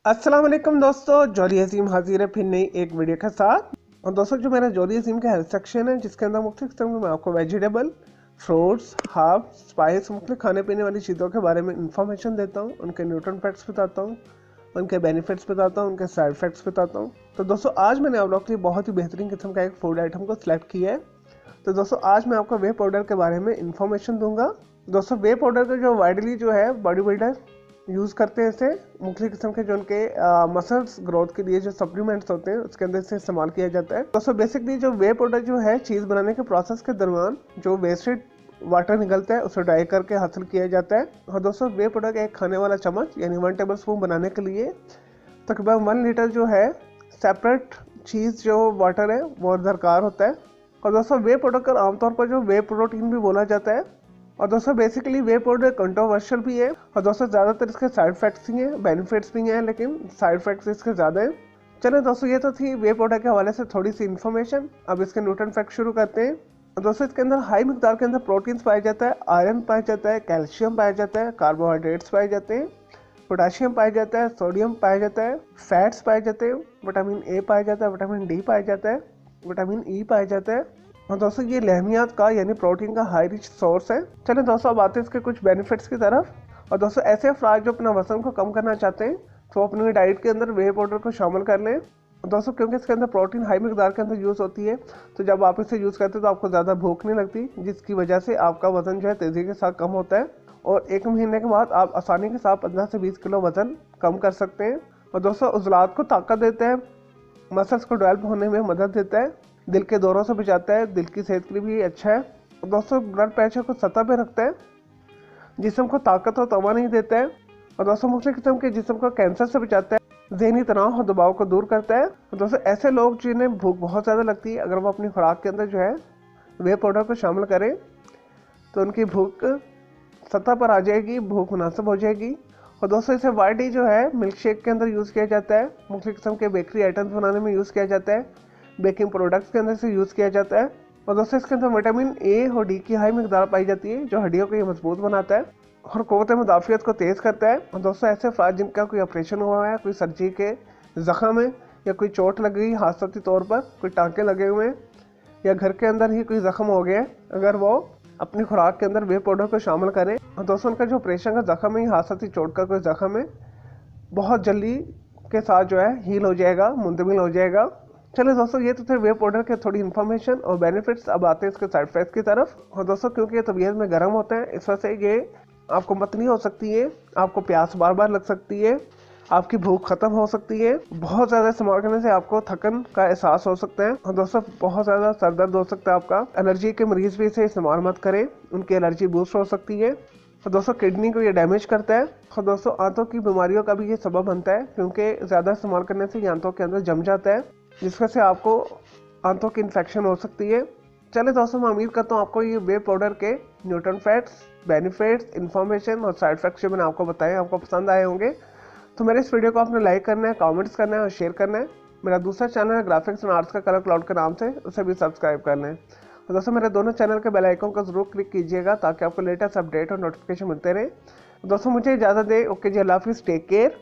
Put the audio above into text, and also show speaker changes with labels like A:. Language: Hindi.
A: अस्सलाम वालेकुम दोस्तों, जॉली अजीम हाजिर है फिर नई एक वीडियो के साथ। और दोस्तों, जो मेरा जॉली अजीम का हेल्थ सेक्शन है जिसके अंदर मुख्तलिफ किस्म के मैं आपको वेजिटेबल, फ्रूट्स, हर्ब, स्पाइस, मुख्तलिफ खाने पीने वाली चीज़ों के बारे में इंफॉर्मेशन देता हूँ, उनके न्यूट्रिएंट फैक्ट्स बताता हूँ, उनके बेनिफिट्स बताता हूँ, उनके साइड इफेक्ट्स बताता हूँ। तो दोस्तों, आज मैंने आप लोग के लिए बहुत ही बेहतरीन किस्म का एक फूड आइटम को सिलेक्ट किया है। तो दोस्तों, आज मैं आपको वे पाउडर के बारे में इंफॉर्मेशन दूंगा। दोस्तों, वे पाउडर का जो वाइडली जो है बॉडी बिल्डर यूज़ करते हैं इसे मुख्तलिफ किस्म के जो उनके मसल्स ग्रोथ के लिए जो सप्लीमेंट्स होते हैं उसके अंदर से इस्तेमाल किया जाता है। दोस्तों, बेसिकली जो वे पाउडर जो है चीज़ बनाने के प्रोसेस के दौरान जो वेस्टेड वाटर निकलता है उसे ड्राई करके हासिल किया जाता है। और दोस्तों, वे पाउडर का एक खाने वाला चम्मच यानी 1 टेबल स्पून बनाने के लिए तकरीबन 1 लीटर जो है सेपरेट चीज़ जो वाटर है वो दरकार होता है। और दोस्तों, वे पाउडर का आमतौर पर जो वे प्रोटीन भी बोला जाता है। और दोस्तों, बेसिकली वे पाउडर कंट्रोवर्शियल भी है और दोस्तों ज़्यादातर इसके साइड इफेक्ट्स भी हैं, बेनिफिट्स भी हैं, लेकिन साइड इफेक्ट्स इसके ज़्यादा हैं। चलो दोस्तों, ये तो थी वे पाउडर के हवाले से थोड़ी सी इन्फॉर्मेशन। अब इसके न्यूट्रिएंट फैक्ट शुरू करते हैं। और दोस्तों, इसके अंदर हाई मिकदार के अंदर प्रोटीन्स पाया जाता है, आयरन पाया जाता है, कैल्शियम पाया जाता है, कार्बोहाइड्रेट्स पाए जाते हैं, पोटाशियम पाया जाता है, सोडियम पाया जाता है, फैट्स पाए जाते हैं, विटामिन ए पाया जाता है, विटामिन डी पाया जाता है, विटामिन ई पाया जाता है। और दोस्तों, ये लहमियात का यानी प्रोटीन का हाई रिच सोर्स है। चलें दोस्तों, अब आते हैं इसके कुछ बेनिफिट्स की तरफ। और दोस्तों, ऐसे अफराद जो अपना वजन को कम करना चाहते हैं तो अपनी डाइट के अंदर वे पाउडर को शामिल कर लें। दोस्तों, क्योंकि इसके अंदर प्रोटीन हाई मिकदार के अंदर यूज़ होती है तो जब आप इसे यूज़ करते हैं तो आपको ज़्यादा भूख नहीं लगती, जिसकी वजह से आपका वजन जो है तेज़ी के साथ कम होता है और 1 महीने के बाद आप आसानी के साथ 15 से 20 किलो वजन कम कर सकते हैं। और दोस्तों, उज़लात को ताकत देते हैं, मसल्स को डेवलप होने में मदद देता है, दिल के दौरों से बचाता है, दिल की सेहत के लिए भी अच्छा है। और दोस्तों, ब्लड प्रेशर को सतह पे रखता है, जिस्म को ताकत और तवा नहीं देता है। और दोस्तों, मुख्तलिफ किस्म के जिस्म को कैंसर से बचाता है, ज़हनी तनाव और दबाव को दूर करता है। और दोस्तों, ऐसे लोग जिन्हें भूख बहुत ज़्यादा लगती है अगर वो अपनी खुराक के अंदर जो है वे पाउडर को शामिल करें तो उनकी भूख सतह पर आ जाएगी, भूख मुनासिब हो जाएगी। और दोस्तों, इसे वाइडली जो है मिल्क शेक के अंदर यूज़ किया जाता है, मुख्तलिफ किस्म के बेकरी आइटम्स बनाने में यूज़ किया जाता है, बेकिंग प्रोडक्ट्स के अंदर से यूज़ किया जाता है। और दोस्तों, इसके अंदर विटामिन ए और डी की हाई मिकदार पाई जाती है जो हड्डियों को ये मजबूत बनाता है और क़ुव्वत मुदाफ़ियत को तेज़ करता है। और दोस्तों, ऐसे अफराद जिनका कोई ऑपरेशन हुआ है, कोई सर्जरी के ज़ख़म है या कोई चोट लग गई हादसाती तौर पर, कोई टाँके लगे हुए हैं या घर के अंदर ही कोई ज़ख़म हो गया, अगर वो अपनी खुराक के अंदर वे पाउडर को शामिल करें और दोस्तों उनका जो ऑपरेशन का ज़ख़म है, हादसाती चोट का कोई ज़ख़म है, बहुत जल्दी के साथ जो है हील हो जाएगा, मुंतमिल हो जाएगा। चलिए दोस्तों, ये तो थे वे पाउडर के थोड़ी इन्फॉर्मेशन और बेनिफिट्स। अब आते हैं इसके साइड इफेक्ट्स की तरफ। और दोस्तों, क्योंकि ये तबीयत में गर्म होते हैं इस वजह से ये आपको मतनी हो सकती है, आपको प्यास बार बार लग सकती है, आपकी भूख खत्म हो सकती है, बहुत ज़्यादा इस्तेमाल करने से आपको थकन का एहसास हो सकता है और दोस्तों बहुत ज़्यादा सर दर्द हो सकता है आपका। एलर्जी के मरीज भी इसे इस्तेमाल मत करें, उनकी एलर्जी बूस्ट हो सकती है। और दोस्तों, किडनी को ये डैमेज करता है और दोस्तों आंतों की बीमारियों का भी ये सबब बनता है, क्योंकि ज़्यादा इस्तेमाल करने से ये आंतों के अंदर जम जाता है, जिस वजह से आपको आंतों की इन्फेक्शन हो सकती है। चलिए दोस्तों, मैं उम्मीद करता हूँ आपको ये वे पाउडर के न्यूट्रिएंट फैक्ट्स, बेनिफिट्स, इन्फॉर्मेशन और साइड इफेक्ट्स जो मैंने आपको बताए आपको पसंद आए होंगे। तो मेरे इस वीडियो को आपने लाइक करना है, कमेंट्स करना है और शेयर करना है। मेरा दूसरा चैनल है ग्राफिक्स एंड आर्ट्स का कलर क्लाउड के नाम से, उसे भी सब्सक्राइब करना है। और दोस्तों, मेरे दोनों चैनल के बेल आइकन को जरूर क्लिक कीजिएगा ताकि आपको लेटेस्ट अपडेट और नोटिफिकेशन मिलते रहे। दोस्तों, मुझे इजाज़त दे। ओके जी, अल्लाह हाफिज़, टेक केयर।